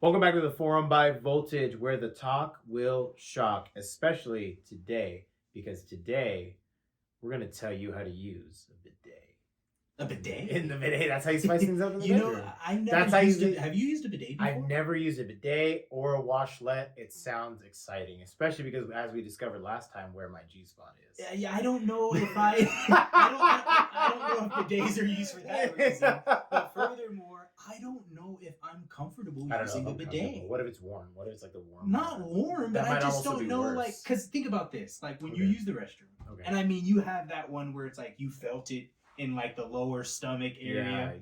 Welcome back to the Forum by Voltage, where the talk will shock, especially today, because today we're going to tell you how to use a bidet. A bidet? In the bidet. That's how you spice things up in the You bedroom. know, I've That's never how used you- it. Have you used a bidet before? I've never used a bidet or a washlet. It sounds exciting, especially because, as we discovered last time, where my G-spot is. Yeah, I don't know if I don't know if bidets are used for that reason. But furthermore, I don't know if I'm comfortable using a bidet. What if it's warm? What if it's like the warm? Not warm, but I just don't know. Worse. Like, because think about this. Like when you Okay. use the restroom, Okay. and I mean, you have that one where it's like you felt it in like the lower stomach area,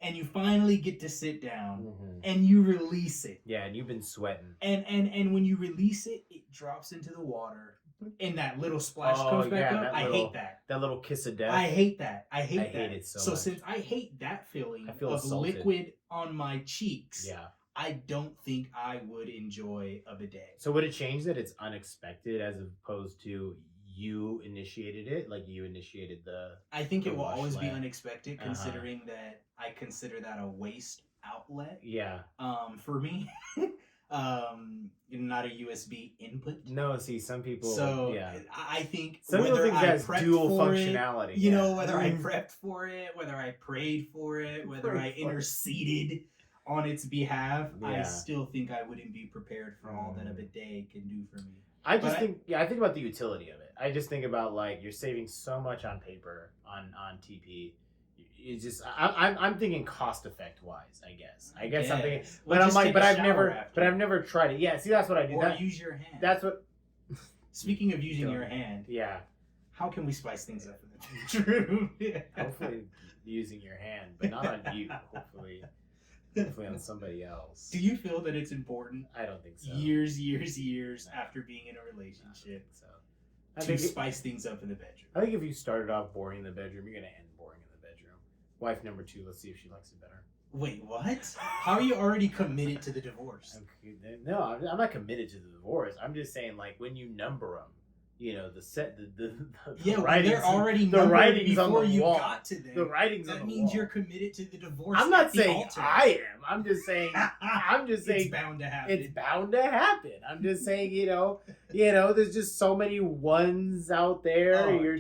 and you finally get to sit down, and you release it. Yeah, and you've been sweating. And when you release it, it drops into the water, and that little splash comes back up. I hate that. That little kiss of death. I hate that. I hate it so So much. since I hate that feeling I feel of assaulted. liquid on my cheeks, Yeah. I don't think I would enjoy a bidet. So would it change that it's unexpected as opposed to you initiated it? Like you initiated the... I think the it will always be washlet. unexpected, considering that I consider that a waste outlet. Yeah. For me, not a USB input. No, see, some people... So yeah. I think Some people whether think I that's prepped dual for functionality. it, you know, whether I prepped for it, whether I prayed for it, whether I interceded on its behalf, I Yeah. still think I wouldn't be prepared for all that a bidet can do for me. I think about the utility of it. I just think about, like, you're saving so much on paper on TP. It's just I'm thinking cost effect wise. I guess I'm thinking, but I'm like, but I've never tried it. Yeah, see, that's what I do. Or use your hand. That's what. Speaking of using your hand, yeah. How can we spice things up in the bedroom? Hopefully using your hand, but not on you. Hopefully on somebody else. Do you feel that it's important? I don't think so. Years after being in a relationship, to spice things up in the bedroom. I think if you started off boring in the bedroom, you're gonna end boring in the bedroom. Wife number 2, let's see if she likes it better. Wait, what? How are you already committed to the divorce? No, I'm not committed to the divorce. I'm just saying, like, when you number them, you know, the writings, they're already the writings before on the you wall. got to them. The writings on the that wall. means you're committed to the divorce. I'm not saying altar. I am. I'm just saying. It's bound to happen. It's bound to happen. I'm just saying, you know, there's just so many ones out there. Okay. You're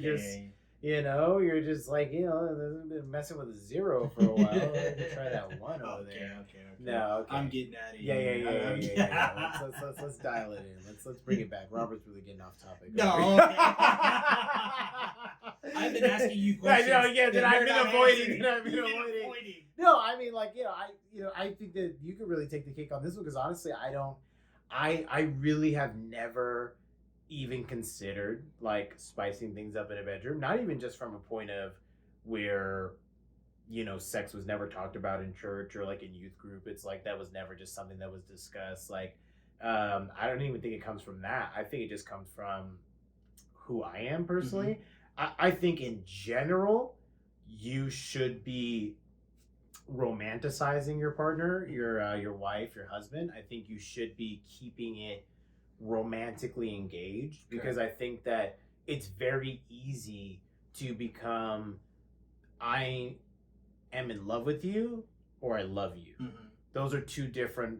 just like, I've been messing with a 0 for a while. Try that 1 over there. Okay. No, okay. I'm getting out of here. Yeah. Let's dial it in. Let's bring it back. Robert's really getting off topic. No. I've been asking you questions. I know, yeah. That I've been avoiding. No, I mean, like, I think that you could really take the cake on this one, because honestly, I really have never even considered, like, spicing things up in a bedroom. Not even just from a point of where, sex was never talked about in church or like in youth group. It's like that was never just something that was discussed. Like, I don't even think it comes from that. I think it just comes from who I am personally. Mm-hmm. I think in general, you should be romanticizing your partner, your wife, your husband. I think you should be keeping it romantically engaged, because I think that it's very easy to become, I am in love with you or I love you. Mm-hmm. Those are two different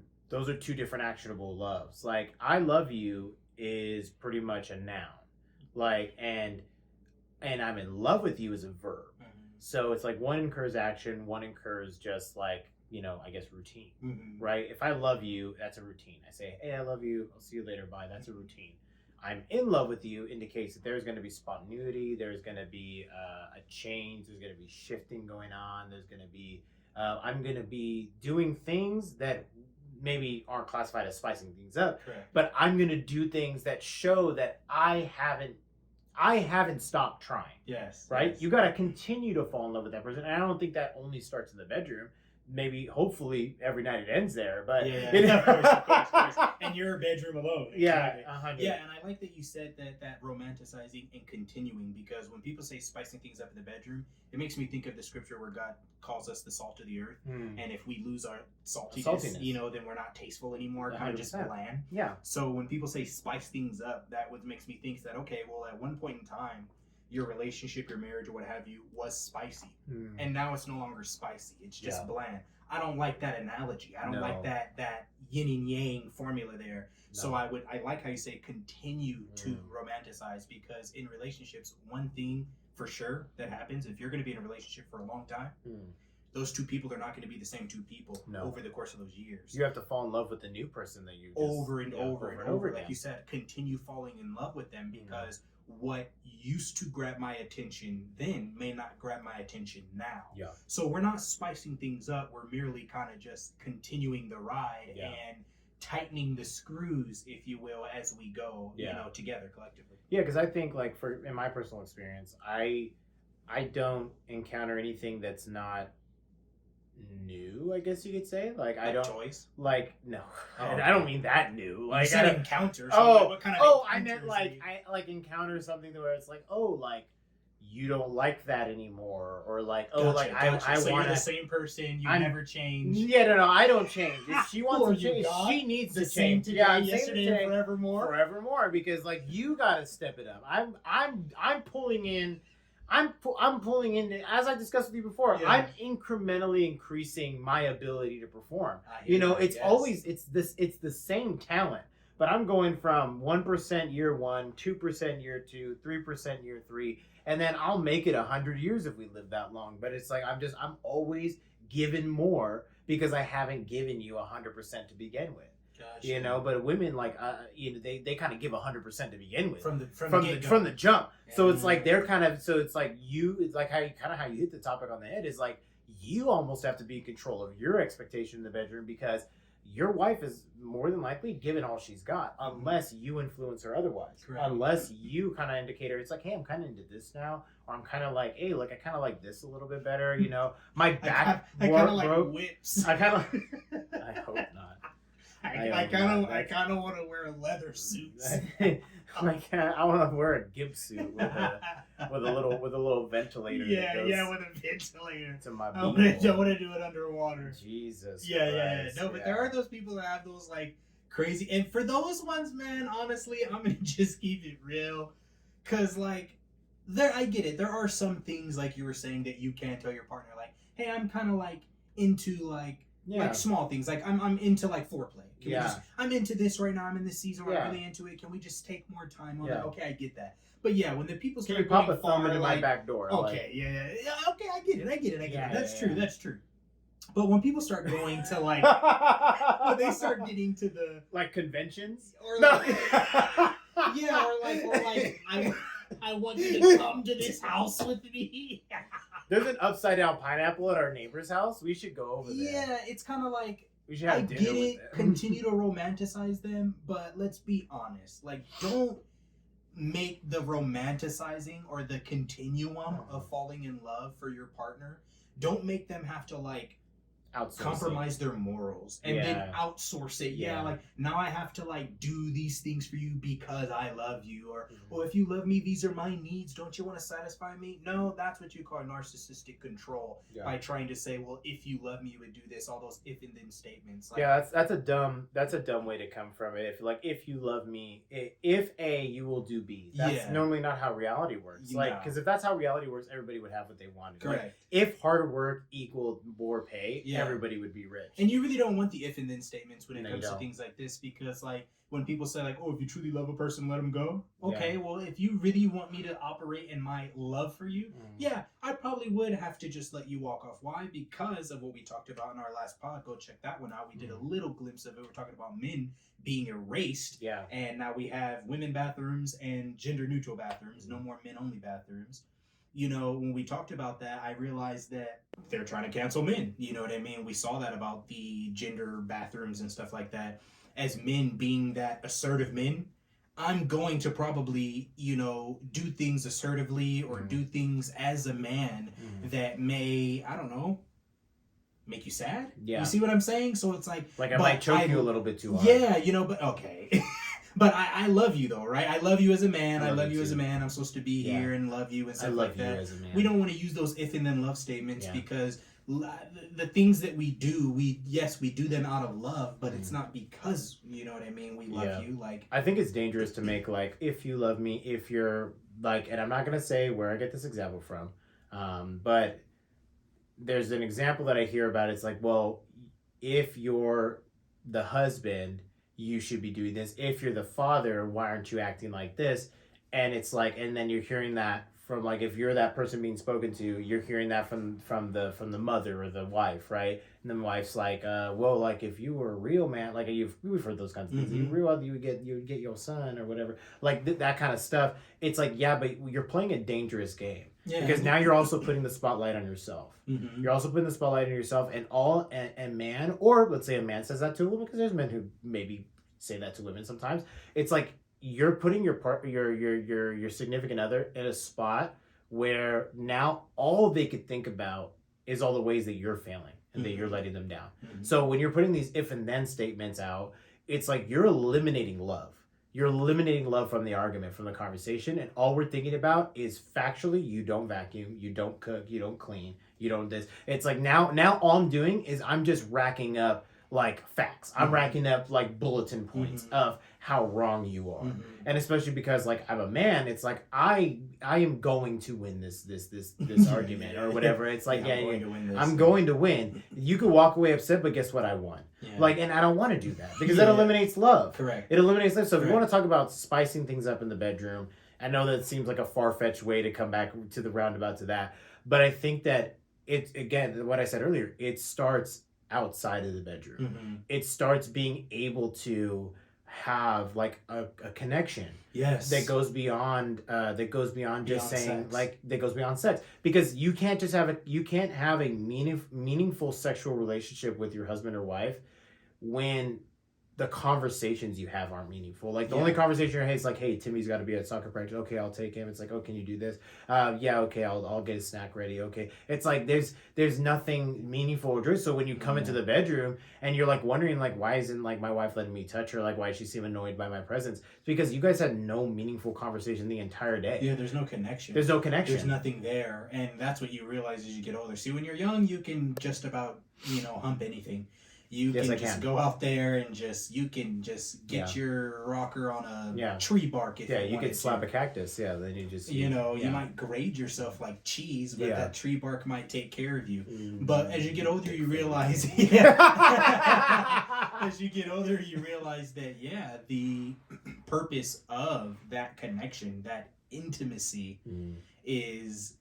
actionable loves. Like, I love you is pretty much a noun. Like, and I'm in love with you is a verb. Mm-hmm. So it's like one incurs action, one incurs just like, I guess routine. Mm-hmm. Right? If I love you, that's a routine. I say, hey, I love you. I'll see you later. Bye. That's a routine. I'm in love with you indicates that there's going to be spontaneity. There's going to be a change. There's going to be shifting going on. There's going to be, I'm going to be doing things that maybe aren't classified as spicing things up. Correct. But I'm going to do things that show that I haven't stopped trying. Yes. Right? Yes. You got to continue to fall in love with that person. And I don't think that only starts in the bedroom. Maybe, hopefully, every night it ends there, but of course. And your bedroom alone. Yeah, yeah. And I like that you said that romanticizing and continuing, because when people say spicing things up in the bedroom, it makes me think of the scripture where God calls us the salt of the earth, and if we lose our saltiness, then we're not tasteful anymore, kind of just bland. Yeah. So when people say spice things up, that what makes me think that, okay, well, at one point in time, your relationship, your marriage, or what have you, was spicy. And now it's no longer spicy. It's just bland. I don't like that analogy. I don't like that yin and yang formula there. No. So I like how you say continue to romanticize, because in relationships, one thing for sure that happens, if you're going to be in a relationship for a long time, those two people are not going to be the same two people over the course of those years. You have to fall in love with the new person that you just, over and over. Like you said, continue falling in love with them, because what used to grab my attention then may not grab my attention now. Yeah. So we're not spicing things up. We're merely kind of just continuing the ride and tightening the screws, if you will, as we go, together collectively. Yeah, because I think, like, in my personal experience, I don't encounter anything that's not new, I guess you could say. Like I don't toys. Like no, I don't mean that new. Like you said encounters. What kind of I meant like I like encounter something where it's like, oh, like you don't like that anymore, or like like I so want you're the same person. You never change. Yeah, no, I don't change. If she wants to change, she needs to change. Today, yesterday, and forevermore. Because like you got to step it up. I'm pulling in. I'm pulling in, as I discussed with you before. I'm incrementally increasing my ability to perform. It's always it's the same talent, but I'm going from 1% year 1, 2% year 2, 3% year 3, and then I'll make it 100 years if we live that long. But it's like I'm always giving more because I haven't given you 100% to begin with. Gotcha. But women they kind of give 100% to begin with from the jump. Yeah. So it's like they're kind of it's like how you hit the topic on the head is like you almost have to be in control of your expectation in the bedroom, because your wife is more than likely giving all she's got unless you influence her otherwise. Correct. Unless you kind of indicate her, it's like, hey, I'm kind of into this now, or I'm kind of like, hey, like I kind of like this a little bit better. My back I kind of like whips. I hope not. I kind of want to wear leather suits. I want to wear a gimp suit with a little ventilator. Yeah, with a ventilator to my. I want to do it underwater. Jesus. Yeah. No, but there are those people that have those like crazy, and for those ones, man, honestly, I'm gonna just keep it real, cause like I get it. There are some things like you were saying that you can tell your partner, like, hey, I'm kind of like into like small things, like I'm into like foreplay. I'm into this right now. I'm in this season where I'm really into it. Can we just take more time on that? Okay, I get that. But yeah, when the people start going pop a thumb into my back door. Okay, okay, I get it. That's true. But when people start going to like, when they start getting to the like conventions, or like, or like I want you to come to this house with me. There's an upside down pineapple at our neighbor's house. We should go over there. Yeah, it's kind of like, we should have dinner with them. Continue to romanticize them, but let's be honest. Like, don't make the romanticizing or the continuum of falling in love for your partner. Don't make them have to like compromise their morals and then outsource it. Like now I have to like do these things for you because I love you, or well, if you love me, these are my needs. Don't you want to satisfy me? No, that's what you call narcissistic control by trying to say, well, if you love me, you would do this. All those if and then statements. Like, that's a dumb way to come from it. If you love me, if A, you will do B. That's normally not how reality works. Like, because if that's how reality works, everybody would have what they wanted. Correct. Like, if hard work equaled more pay, everybody would be rich. And you really don't want the if and then statements when it comes to things like this, because like when people say like, oh, if you truly love a person, let them go. Okay, well, if you really want me to operate in my love for you, I probably would have to just let you walk off. Why? Because of what we talked about in our last pod. Go check that one out. We did a little glimpse of it. We're talking about men being erased. Yeah. And now we have women bathrooms and gender neutral bathrooms. No more men only bathrooms. When we talked about that, I realized that they're trying to cancel men. You know what I mean? We saw that about the gender bathrooms and stuff like that. As men being that assertive men, I'm going to probably, do things assertively or do things as a man that may, I don't know, make you sad. Yeah. You see what I'm saying? So it's like I might choke you a little bit too hard. Yeah, but okay. But I love you though, right? I love you as a man. I love you as a man. I'm supposed to be here and love you and stuff like that. As a man. We don't want to use those if and then love statements because the things that we do, we do them out of love, but it's not because, you know what I mean, we love you. Like, I think it's dangerous to make like, if you love me, if you're like, and I'm not going to say where I get this example from, but there's an example that I hear about. It's like, well, if you're the husband, you should be doing this. If you're the father, why aren't you acting like this? And it's like, and then you're hearing that from, like, if you're that person being spoken to, you're hearing that from the mother or the wife, right? And the wife's like, well, like, if you were a real man, like, we've heard those kinds of things. You real, you would get your son or whatever, like that kind of stuff. It's like, yeah, but you're playing a dangerous game. Yeah. Because now you're also putting the spotlight on yourself. You're also putting the spotlight on yourself, and man, or let's say a man says that to a woman, because there's men who maybe say that to women sometimes. It's like you're putting your significant other in a spot where now all they could think about is all the ways that you're failing and that you're letting them down. So when you're putting these if and then statements out, it's like you're eliminating love. You're eliminating love from the argument, from the conversation, and all we're thinking about is factually, you don't vacuum, you don't cook, you don't clean, you don't this. It's like now all I'm doing is I'm just racking up like facts. I'm racking up like bulletin points of how wrong you are. And especially because like I'm a man, it's like I am going to win this argument or whatever. It's like I'm going to win. You could walk away upset, but guess what? I won. Like, and I don't want to do that because that eliminates love. Correct. It eliminates love. So if you want to talk about spicing things up in the bedroom, I know that seems like a far-fetched way to come back to the roundabout to that, but I think that it's, again, what I said earlier, it starts outside of the bedroom. It starts being able to have like a connection that goes beyond just saying sex. Like that goes beyond sex, because you can't have a meaningful sexual relationship with your husband or wife when the conversations you have aren't meaningful. Like the only conversation you're having is like, hey, Timmy's got to be at soccer practice. Okay, I'll take him. It's like, oh, can you do this? Yeah, okay, I'll get his snack ready. Okay. It's like there's nothing meaningful or joyous. So when you come into the bedroom and you're like wondering like, why isn't like my wife letting me touch her? Like, why does she seem annoyed by my presence? It's because you guys had no meaningful conversation the entire day. Yeah, there's no connection. There's no connection. There's nothing there. And that's what you realize as you get older. See, when you're young, you can just about, hump anything. You can go out there and you can get your rocker on a tree bark if you want. You could slap a cactus. Then you just you might grade yourself like cheese, but that tree bark might take care of you. But as you get older, you realize as you get older, you realize that the purpose of that connection, that intimacy, is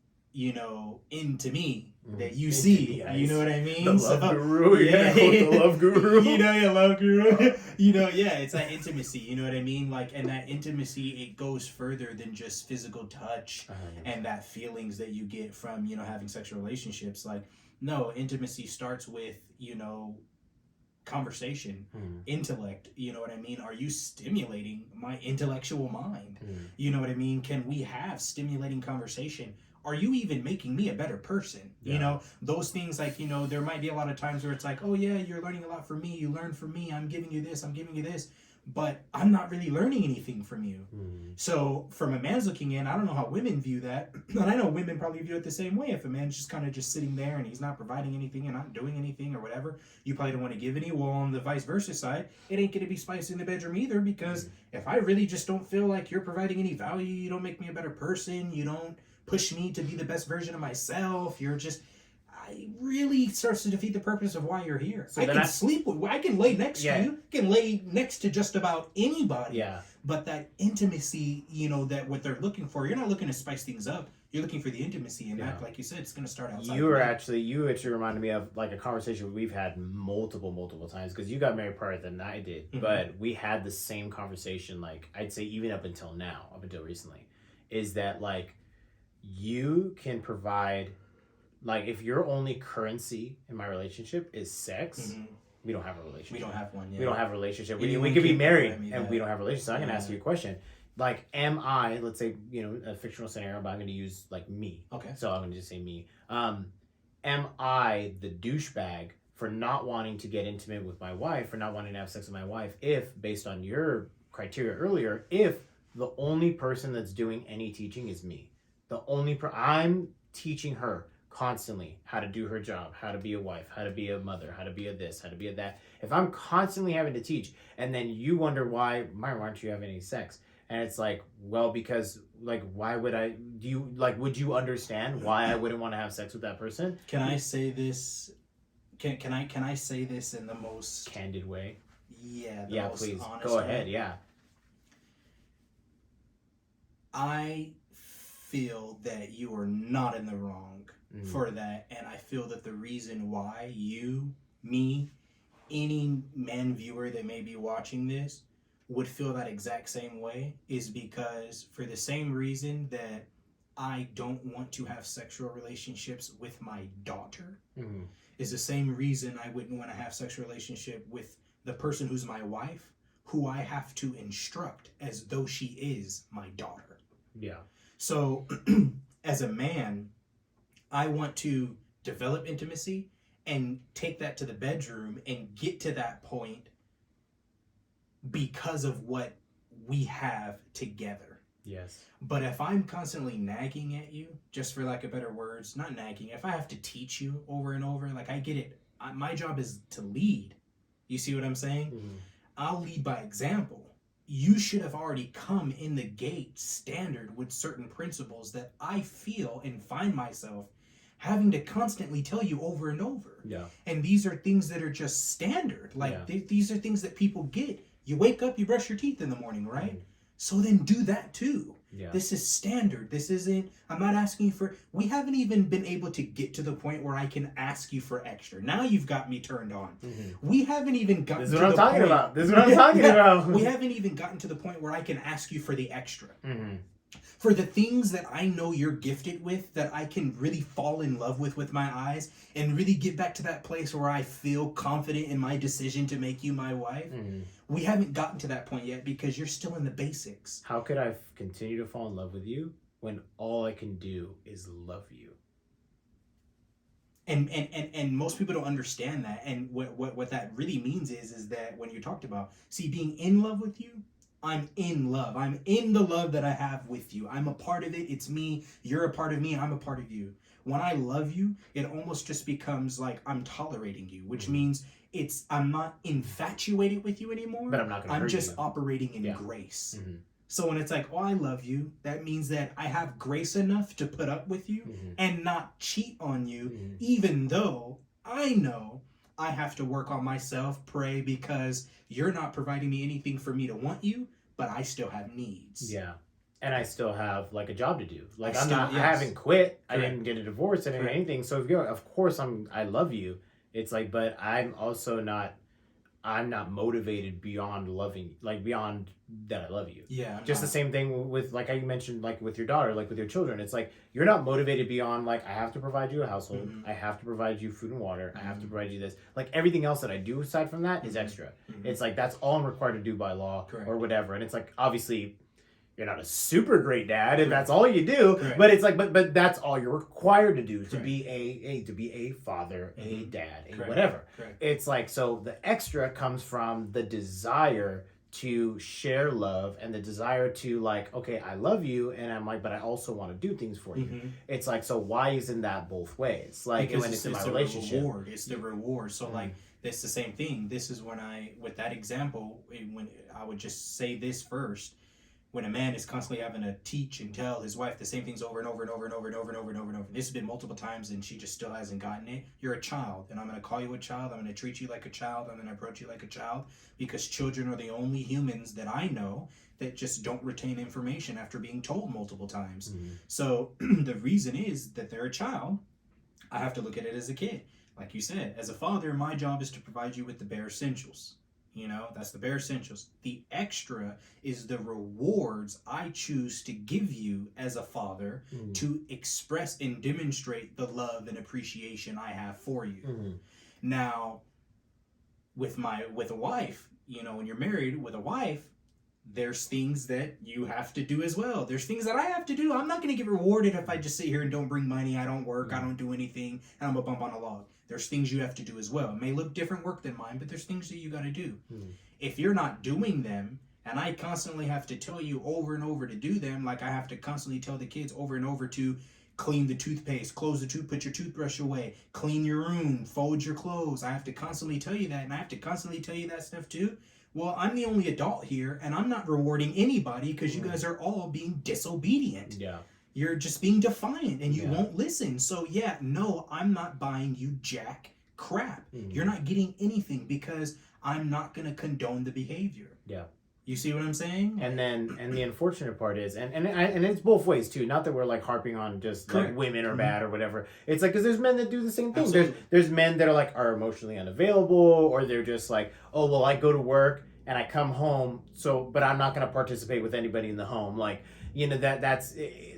into me that you see. You know what I mean? The love guru. The love guru. Love guru. It's that intimacy. You know what I mean? Like, and that intimacy, it goes further than just physical touch and that feelings that you get from, having sexual relationships. Like, no, intimacy starts with, conversation, intellect. You know what I mean? Are you stimulating my intellectual mind? You know what I mean? Can we have stimulating conversation? Are you even making me a better person? Those things, like, there might be a lot of times where it's like, oh yeah, you're learning a lot from me. You learn from me. I'm giving you this. But I'm not really learning anything from you. So from a man's looking in, I don't know how women view that. And I know women probably view it the same way. If a man's just kind of just sitting there and he's not providing anything and not doing anything or whatever, you probably don't want to give any. Well, on the vice versa side, it ain't going to be spicy in the bedroom either, because if I really just don't feel like you're providing any value, you don't make me a better person, you don't push me to be the best version of myself, it really starts to defeat the purpose of why you're here. So I can lay next to you, I can lay next to just about anybody. But that intimacy, that what they're looking for, you're not looking to spice things up. You're looking for the intimacy, and that, like you said, it's going to start outside. You actually reminded me of like a conversation we've had multiple times, because you got married prior than I did, but we had the same conversation. Like, I'd say even up until recently, is that like you can provide. Like, if your only currency in my relationship is sex, we don't have a relationship. We don't have one. We don't have a relationship. We could be married and we don't have a relationship. So I'm going to ask you a question. Like, am I, let's say, a fictional scenario, but I'm going to use, like, me. Okay. So I'm going to just say me. Am I the douchebag for not wanting to get intimate with my wife, for not wanting to have sex with my wife, if, based on your criteria earlier, if the only person that's doing any teaching is me? I'm teaching her constantly how to do her job, how to be a wife, how to be a mother, how to be a this, how to be a that. If I'm constantly having to teach, and then you wonder why aren't you having any sex? And it's like, well, because like, why would would you understand why I wouldn't want to have sex with that person? Can I say this can I say this in the most candid way? Yeah, Yeah, most please honest go way? ahead. Yeah. I feel that you are not in the wrong for that, and I feel that the reason why you, me, any man viewer that may be watching this would feel that exact same way is because for the same reason that I don't want to have sexual relationships with my daughter is the same reason I wouldn't want to have sexual relationship with the person who's my wife, who I have to instruct as though she is my daughter. Yeah. So as a man, I want to develop intimacy and take that to the bedroom and get to that point because of what we have together. Yes. But if I'm constantly nagging at you, just for lack of better words, not nagging, if I have to teach you over and over, like I get it. My job is to lead. You see what I'm saying? I'll lead by example. You should have already come in the gate standard with certain principles that I feel and find myself having to constantly tell you over and over. Yeah. And these are things that are just standard. Like these are things that people get. You wake up, you brush your teeth in the morning, right? So then do that too. Yeah. This is standard. This isn't, I'm not asking you for, we haven't even been able to get to the point where I can ask you for extra. Now you've got me turned on. We haven't even gotten to the point. This is what I'm talking about. This is what I'm talking about. We haven't even gotten to the point where I can ask you for the extra. For the things that I know you're gifted with, that I can really fall in love with my eyes, and really get back to that place where I feel confident in my decision to make you my wife. We haven't gotten to that point yet because you're still in the basics. How could I continue to fall in love with you when all I can do is love you? And most people don't understand that. And what that really means is that when you talked about, see, being in love with you, I'm in love. I'm in the love that I have with you. I'm a part of it. It's me. You're a part of me. I'm a part of you. When I love you, it almost just becomes like I'm tolerating you, which means I'm not infatuated with you anymore. But I'm not gonna hurt just you. Operating in grace. So when it's like, oh, I love you, that means that I have grace enough to put up with you and not cheat on you, even though I know I have to work on myself, pray, because you're not providing me anything for me to want you, but I still have needs. Yeah. And I still have like a job to do. Like I haven't quit. Correct. I didn't get a divorce. I didn't do anything. So if of course I love you. It's like, but I'm also I'm not motivated beyond loving, like beyond that I love you. Yeah. Just the same thing with, like how you mentioned, like with your daughter, like with your children. It's like, you're not motivated beyond, like, I have to provide you a household. I have to provide you food and water. I have to provide you this. Like everything else that I do aside from that is extra. It's like, that's all I'm required to do by law or whatever. And it's like, obviously, you're not a super great dad and that's all you do, but it's like, but that's all you're required to do to be a father, a dad, a whatever. It's like, so the extra comes from the desire to share love and the desire to like, okay, I love you, and I'm like, but I also want to do things for you. It's like, so why isn't that both ways? Like, because when it's in my relationship, it's the reward. So like, it's the same thing. This is when with that example, when I would just say this first. When a man is constantly having to teach and tell his wife the same things over and over and over and over and over and over and over and over. This has been multiple times and she just still hasn't gotten it. You're a child, and I'm going to call you a child. I'm going to treat you like a child. I'm going to approach you like a child, because children are the only humans that I know that just don't retain information after being told multiple times. So the reason is that they're a child. I have to look at it as a kid. Like you said, as a father, my job is to provide you with the bare essentials. You know, that's the bare essentials. The extra is the rewards I choose to give you as a father to express and demonstrate the love and appreciation I have for you. Now, with a wife, you know, when you're married with a wife, there's things that you have to do as well. There's things that I have to do. I'm not going to get rewarded if I just sit here and don't bring money. I don't work. I don't do anything. And I'm a bump on a log. There's things you have to do as well. It may look different work than mine, but there's things that you got to do. If you're not doing them, and I constantly have to tell you over and over to do them, like I have to constantly tell the kids over and over to clean the toothpaste, close the put your toothbrush away, clean your room, fold your clothes. I have to constantly tell you that, and I have to constantly tell you that stuff too. Well, I'm the only adult here, and I'm not rewarding anybody because you guys are all being disobedient. Yeah. You're just being defiant, and you won't listen. So, yeah, no, I'm not buying you jack crap. You're not getting anything because I'm not going to condone the behavior. Yeah. You see what I'm saying? And the unfortunate part is, and it's both ways too. Not that we're like harping on just like women are bad or whatever. It's like because there's men that do the same thing. Absolutely. There's men that are emotionally unavailable, or they're just like, oh well, I go to work and I come home, but I'm not going to participate with anybody in the home. Like that's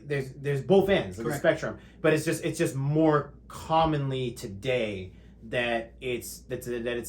there's both ends of the spectrum. But it's just more commonly today that it's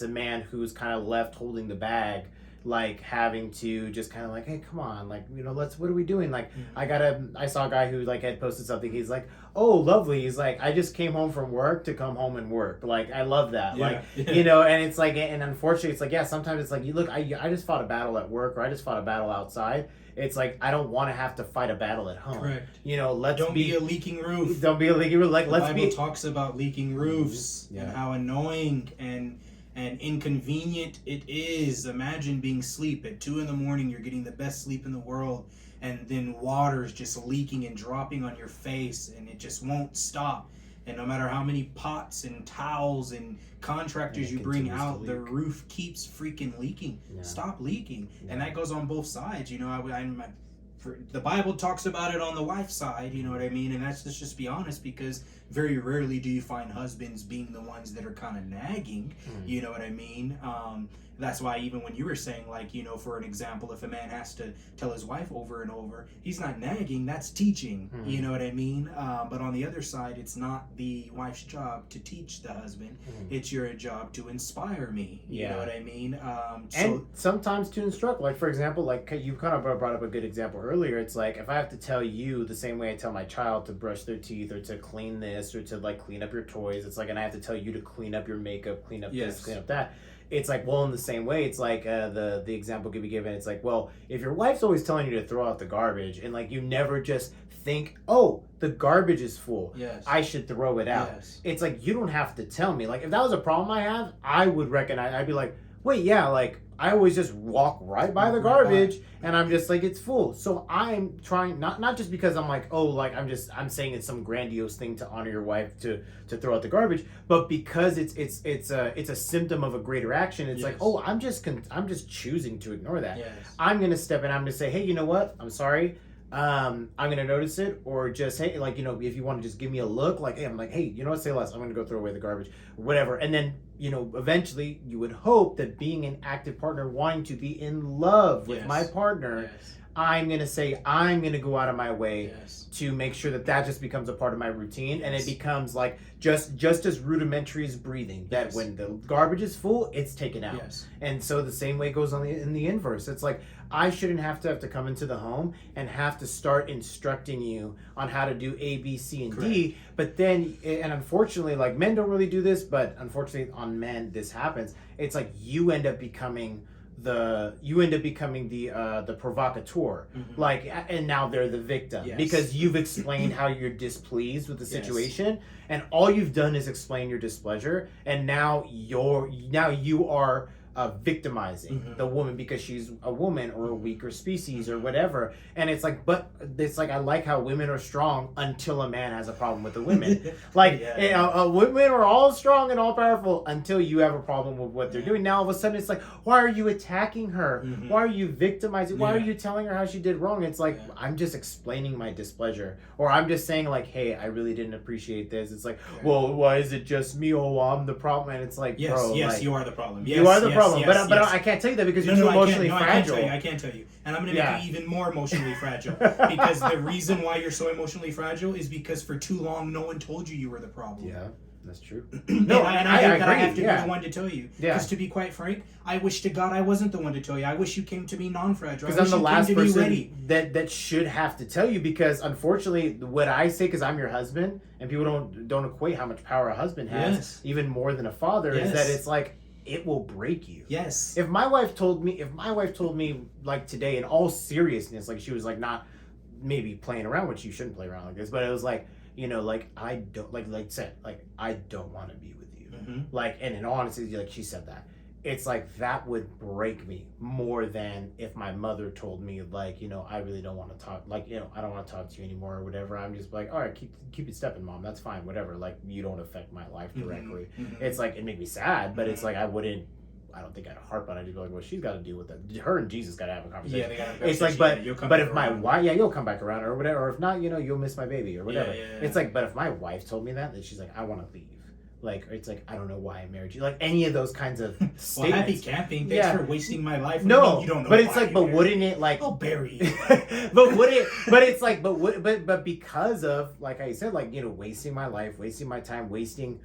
a man who's kind of left holding the bag. Like having to just kind of like, hey, come on, like, what are we doing? Like, I saw a guy who like had posted something. He's like, oh, lovely. He's like, I just came home from work to come home and work. Like, I love that. Yeah. Like, and it's like, and unfortunately, it's like, yeah, sometimes it's like, you look, I just fought a battle at work, or I just fought a battle outside. It's like, I don't want to have to fight a battle at home. Correct. Don't be a leaking roof. Don't be a leaking roof. Like, the Bible talks about leaking roofs and how annoying and inconvenient it is. Imagine being asleep at 2 a.m. You're getting the best sleep in the world, and then water's just leaking and dropping on your face, and it just won't stop. And no matter how many pots and towels and contractors you bring out, the roof keeps freaking leaking. Yeah. Stop leaking. Yeah. And that goes on both sides. The Bible talks about it on the wife side, you know what I mean? And let's just be honest, because very rarely do you find husbands being the ones that are kind of nagging, you know what I mean? That's why even when you were saying, like, for an example, if a man has to tell his wife over and over, he's not nagging, that's teaching, you know what I mean? But on the other side, it's not the wife's job to teach the husband, it's your job to inspire me, you know what I mean? And sometimes to instruct, like, for example, like, you kind of brought up a good example earlier. It's like, if I have to tell you the same way I tell my child to brush their teeth, or to clean this, or to, like, clean up your toys, it's like, and I have to tell you to clean up your makeup, clean up this, clean up that. It's like, well, in the same way, it's like the example could be given. It's like, well, if your wife's always telling you to throw out the garbage, and like you never just think, oh, the garbage is full, I should throw it out. It's like, you don't have to tell me. Like, if that was a problem I have, I would recognize. I'd be like, wait, yeah, like, I always just walk right by the garbage, and I'm just like, it's full. So I'm trying, not just because I'm like, oh, like, I'm saying it's some grandiose thing to honor your wife to throw out the garbage, but because it's a symptom of a greater action. It's like, oh, I'm just choosing to ignore that. I'm gonna step in. I'm gonna say, hey, you know what? I'm sorry. I'm gonna notice it, or just, hey, like, if you want to just give me a look, like, hey, I'm like, hey, you know what, say less, I'm gonna go throw away the garbage, or whatever. And then, eventually you would hope that being an active partner, wanting to be in love with my partner, I'm gonna say, I'm gonna go out of my way to make sure that just becomes a part of my routine, and it becomes like just as rudimentary as breathing, that when the garbage is full, it's taken out. And so the same way goes in the inverse. It's like, I shouldn't have to come into the home and have to start instructing you on how to do A, B, C, and D. But then, and unfortunately, like, men don't really do this, but unfortunately on men this happens. It's like you end up becoming the provocateur, like, and now they're the victim because you've explained how you're displeased with the situation, and all you've done is explain your displeasure, and now you are victimizing the woman because she's a woman or a weaker species or whatever. And it's like, but it's like, I like how women are strong until a man has a problem with the women. Like, women are all strong and all powerful until you have a problem with what they're doing. Now all of a sudden it's like, why are you attacking her? Why are you victimizing? Why are you telling her how she did wrong? It's like, I'm just explaining my displeasure, or I'm just saying, like, hey, I really didn't appreciate this. It's like, well, why is it just me? Oh, I'm the problem. And it's like, bro, like, you are the problem. You are the problem. But I can't tell you that because you're too emotionally fragile. I can't tell you. And I'm going to make you even more emotionally fragile. Because the reason why you're so emotionally fragile is because for too long, no one told you were the problem. Yeah, that's true. No, I have to be the one to tell you. Because to be quite frank, I wish to God I wasn't the one to tell you. I wish you came to me non-fragile. Because I'm the last person that should have to tell you, because unfortunately what I say, because I'm your husband, and people don't equate how much power a husband has, even more than a father, is that it's like, it will break you. Yes. If my wife told me like today, in all seriousness, like, she was like, not maybe playing around, which you shouldn't play around like this, but it was like, like, I don't, like said, like, I don't want to be with you. Like, and in honesty, like, she said that. it's like that would break me more than if my mother told me, like, I really don't want to talk, like, I don't want to talk to you anymore or whatever. I'm just like, all right, keep it stepping, mom, that's fine, whatever, like, you don't affect my life directly. It's like, it made me sad, but it's like, I don't think I'd harp on it. I'd be like, well, she's got to deal with that. Her and Jesus got to have a conversation. Yeah, they got to. It's like, but if my wife, you'll come back around or whatever. Or if not, you'll miss my baby or whatever. It's like, but if my wife told me that she's like, I want to leave. Like, it's like, I don't know why I married you. Like, any of those kinds of statements. Well, happy camping. Thanks for wasting my life. No, you don't know. But it's like, but wouldn't it like? I'll bury you. But would it? But it's like, but because of, like I said, like, wasting my life, wasting my time, wasting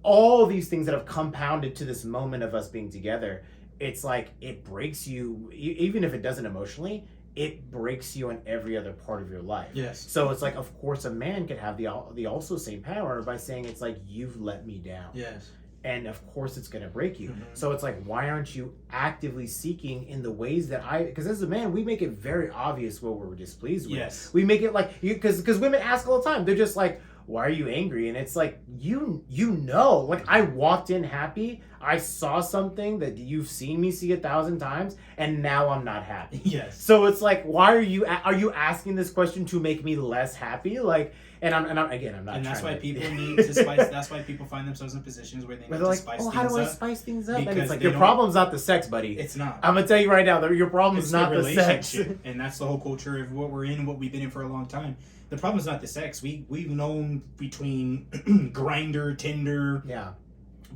all these things that have compounded to this moment of us being together. It's like, it breaks you, even if it doesn't emotionally, it breaks you in every other part of your life. Yes. So it's like, of course, a man could have the also same power by saying, it's like, you've let me down. Yes. And of course it's going to break you. So it's like, why aren't you actively seeking in the ways that because as a man, we make it very obvious what we're displeased with. Yes. We make it like, because women ask all the time. They're just like, why are you angry? And it's like, like, I walked in happy. I saw something that you've seen me see 1,000 times, and now I'm not happy. Yes. So it's like, why are you asking this question to make me less happy? Like, and I'm not. And that's why people need to spice. That's why people find themselves in positions where they need to spice things up. How do I spice things up? And Because it's like, your problem's not the sex, buddy. It's not. I'm gonna tell you right now that your problem's not the sex. And that's the whole culture of what we're in, what we've been in for a long time. The problem's not the sex. We've known between Grindr, Tinder,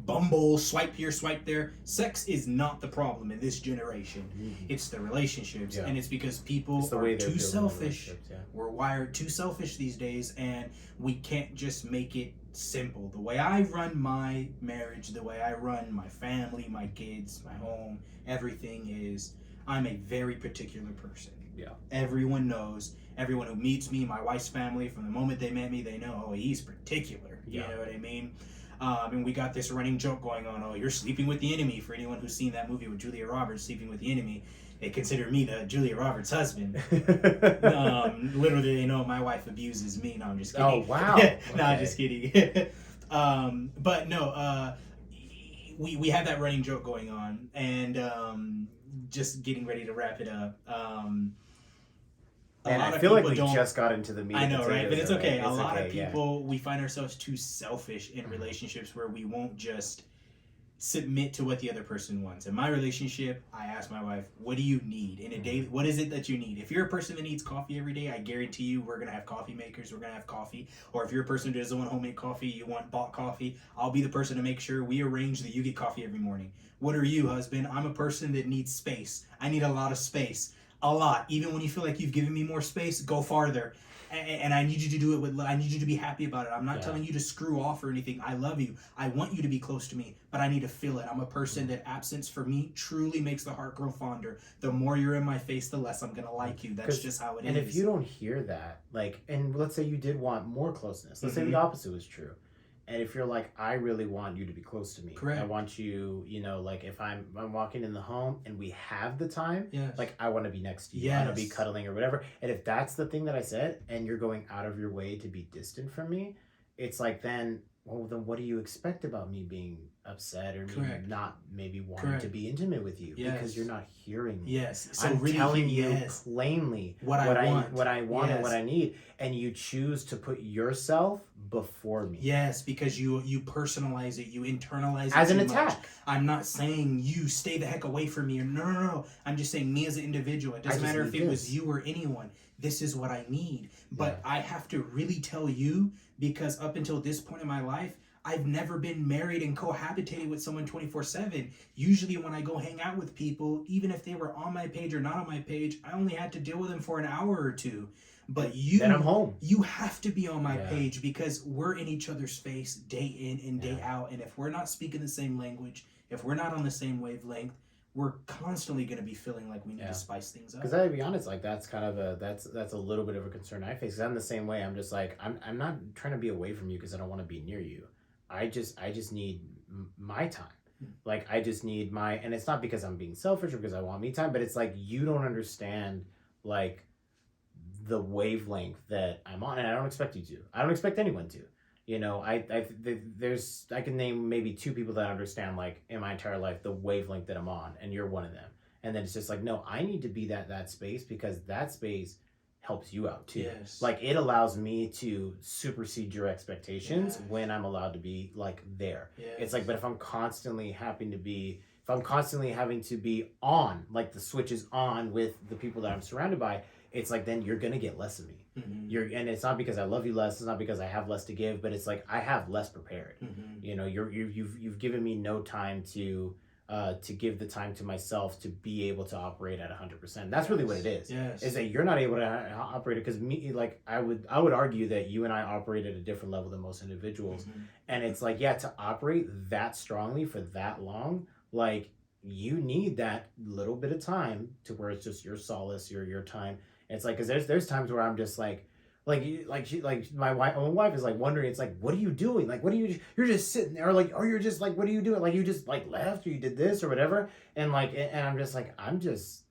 Bumble, swipe here, swipe there. Sex is not the problem in this generation. It's the relationships, and it's because people are too selfish. We're wired too selfish these days, and we can't just make it simple. The way I run my marriage, the way I run my family, my kids, my home, everything is, I'm a very particular person. Yeah. Everyone knows. Everyone who meets me, my wife's family, from the moment they met me, they know, oh, he's particular. You know what I mean? And we got this running joke going on, oh, you're sleeping with the enemy. For anyone who's seen that movie with Julia Roberts, Sleeping with the Enemy, they consider me the Julia Roberts' husband. Literally, they know my wife abuses me. No, I'm just kidding. Oh, wow. No, I'm just kidding. But no, we have that running joke going on, and just getting ready to wrap it up. And I feel like we just got into the meat. I know, right? But it's okay. A lot of people, we find ourselves too selfish in relationships where we won't just submit to what the other person wants. In my relationship, I ask my wife, what do you need in a day? What is it that you need? If you're a person that needs coffee every day, I guarantee you we're going to have coffee makers. We're going to have coffee. Or if you're a person who doesn't want homemade coffee, you want bought coffee, I'll be the person to make sure we arrange that you get coffee every morning. What are you, husband? I'm a person that needs space. I need a lot of space. A lot. Even when you feel like you've given me more space, go farther. And I need you to do it I need you to be happy about it. I'm not telling you to screw off or anything. I love you. I want you to be close to me, but I need to feel it. I'm a person that absence for me truly makes the heart grow fonder. The more you're in my face, the less I'm going to like you. That's just how it is. And if you don't hear that, like, and let's say you did want more closeness. Let's say the opposite was true. And if you're like, I really want you to be close to me. Correct. I want you, like, if I'm walking in the home and we have the time, like, I want to be next to you. I want to be cuddling or whatever. And if that's the thing that I said, and you're going out of your way to be distant from me, it's like, then what do you expect about me being upset or me not maybe wanting to be intimate with you? Because you're not hearing me. So I'm really telling you plainly what I want and what I need, and you choose to put yourself before me. Because you personalize it, you internalize it as an attack. Much. I'm not saying you stay the heck away from me, or no. I'm just saying me as an individual. It doesn't matter if it was you or anyone. This is what I need. But I have to really tell you, because up until this point in my life, I've never been married and cohabitated with someone 24/7. Usually when I go hang out with people, even if they were on my page or not on my page, I only had to deal with them for an hour or two. But then I'm home. You have to be on my page, because we're in each other's face day in and day out. And if we're not speaking the same language, if we're not on the same wavelength, we're constantly going to be feeling like we need to spice things up. Because I gotta be honest, like, that's kind of that's a little bit of a concern I face. 'Cause I'm the same way. I'm just like, I'm not trying to be away from you because I don't want to be near you. I just need my time. Like, I just need and it's not because I'm being selfish or because I want me time, but it's like, you don't understand, like, the wavelength that I'm on, and I don't expect you to. I don't expect anyone to. You know, I can name maybe two people that understand, like, in my entire life, the wavelength that I'm on, and you're one of them. And then it's just like, no, I need to be that space, because that space helps you out too. Yes. Like, it allows me to supersede your expectations Yes. when I'm allowed to be like there. Yes. It's like, but if I'm constantly having to be on, like the switch is on with the people that I'm surrounded by, it's like, then you're gonna get less of me. Mm-hmm. And it's not because I love you less, it's not because I have less to give, but it's like I have less prepared. Mm-hmm. You know, you've given me no time to give the time to myself to be able to operate at 100%. That's really what it is. Yes. Is that you're not able to operate it, because me, like, I would argue that you and I operate at a different level than most individuals. Mm-hmm. And it's like, yeah, to operate that strongly for that long, like, you need that little bit of time to where it's just your solace, your time. And it's like, because there's times where I'm just like my wife is like wondering, it's like, what are you doing? Like, what are you're just sitting there, like, or you're just like, what are you doing? Like, you just like left, or you did this or whatever. And like, and I'm just like, I'm just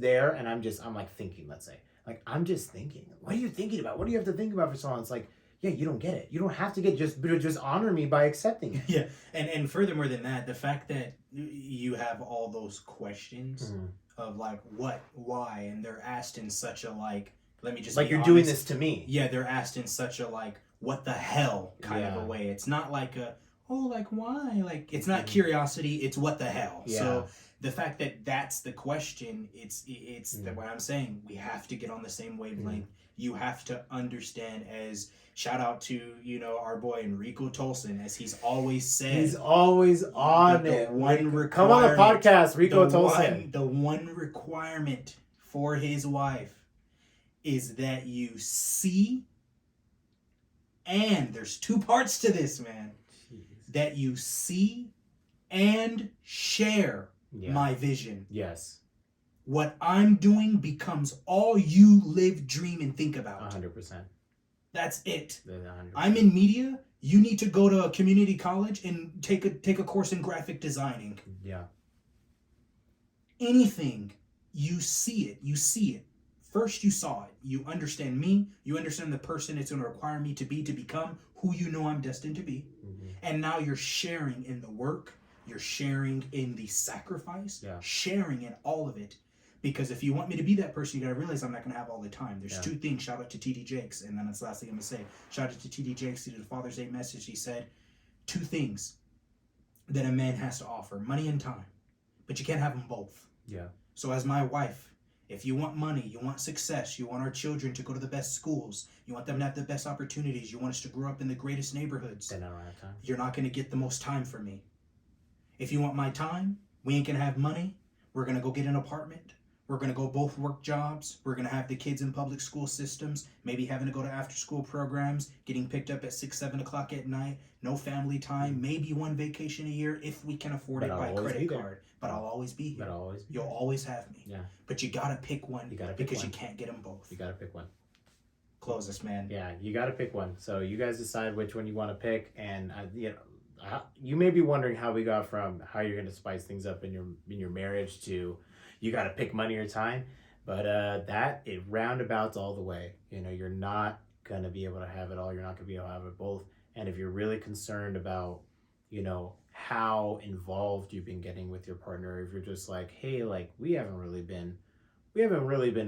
there, and I'm like thinking, let's say, like, I'm just thinking, what are you thinking about? What do you have to think about for so long? It's like, yeah, you don't get it. You don't have to get, just honor me by accepting it. Yeah. And furthermore than that, the fact that you have all those questions of like, what, why, and they're asked in such a like, let me just like, be you're honest. doing this to me. Yeah, they're asked in such a like, what the hell kind of a way. It's not like a, oh, like, why? Like, it's not curiosity, it's what the hell. Yeah. So the fact that that's the question, it's what I'm saying. We have to get on the same wavelength. You have to understand, as shout out to, you know, our boy Enrico Tolson, as he's always said. He's always on it. Come on the podcast, Rico Tolson. The one requirement for his wife is that you see, and there's two parts to this, man. Jeez. That you see and share my vision. Yes. What I'm doing becomes all you live, dream, and think about. 100%. That's it. 100%. I'm in media. You need to go to a community college and take a course in graphic designing. Yeah. Anything, you see it. You see it. First, you saw it. You understand me. You understand the person it's going to require me to become who you know I'm destined to be. Mm-hmm. And now you're sharing in the work. You're sharing in the sacrifice. Yeah. Sharing in all of it. Because if you want me to be that person, you got to realize I'm not going to have all the time. There's two things. Shout out to TD Jakes. And then that's the last thing I'm going to say. Shout out to TD Jakes. He did a Father's Day message. He said, 2 things that a man has to offer: money and time. But you can't have them both. Yeah. So as my wife, if you want money, you want success, you want our children to go to the best schools, you want them to have the best opportunities, you want us to grow up in the greatest neighborhoods, then I don't have time. You're not going to get the most time from me. If you want my time, we ain't going to have money. We're going to go get an apartment. We're going to go both work jobs. We're going to have the kids in public school systems, maybe having to go to after school programs, getting picked up at 6, 7 o'clock at night, no family time, maybe one vacation a year if we can afford it by credit card. But I'll always be here. You'll always have me. Yeah. But you got to pick one because you can't get them both. You got to pick one. Close this, man. Yeah, you got to pick one. So you guys decide which one you want to pick. And you may be wondering how we got from how you're going to spice things up in your marriage to you got to pick money or time. But it roundabouts all the way. You know, you're not going to be able to have it all. You're not going to be able to have it both. And if you're really concerned about, you know, how involved you've been getting with your partner, if you're just like, hey, like, we haven't really been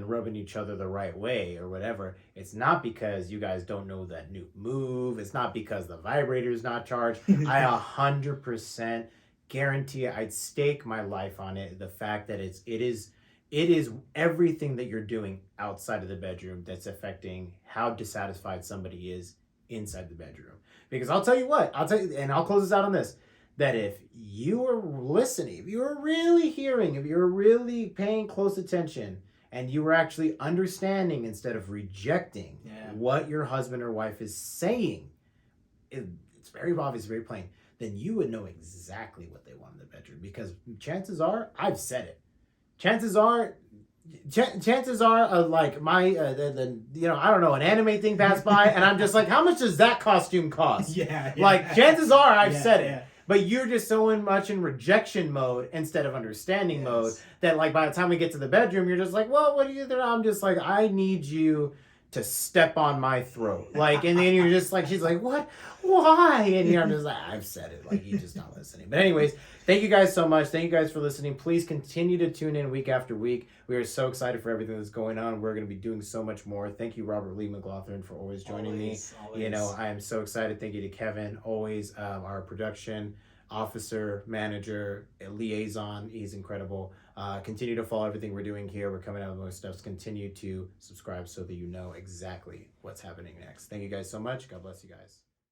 rubbing each other the right way or whatever, it's not because you guys don't know that new move. It's not because the vibrator's not charged. I 100% guarantee, I'd stake my life on it, the fact that it is everything that you're doing outside of the bedroom that's affecting how dissatisfied somebody is inside the bedroom. Because I'll tell you, and I'll close this out on this, that if you are listening, if you're really hearing, if you're really paying close attention, and you were actually understanding instead of rejecting what your husband or wife is saying, it's very obvious, very plain, then you would know exactly what they want in the bedroom. Because chances are, I've said it. Chances are, like my, you know, I don't know, an anime thing passed by, and I'm just like, how much does that costume cost? Like, chances are I've said it. But you're just so much in rejection mode instead of understanding mode that, like, by the time we get to the bedroom, you're just like, well, what do you think? I'm just like, I need you to step on my throat. Like, and then you're just like, she's like, what? Why? And I'm just like, I've said it. Like, you're just not listening. But anyways, thank you guys so much. Thank you guys for listening. Please continue to tune in week after week. We are so excited for everything that's going on. We're going to be doing so much more. Thank you, Robert Lee McLaughlin, for always joining me. You know, I am so excited. Thank you to Kevin, always our production officer, manager, liaison. He's incredible. Continue to follow everything we're doing here. We're coming out with more stuff. Continue to subscribe so that you know exactly what's happening next. Thank you guys so much. God bless you guys.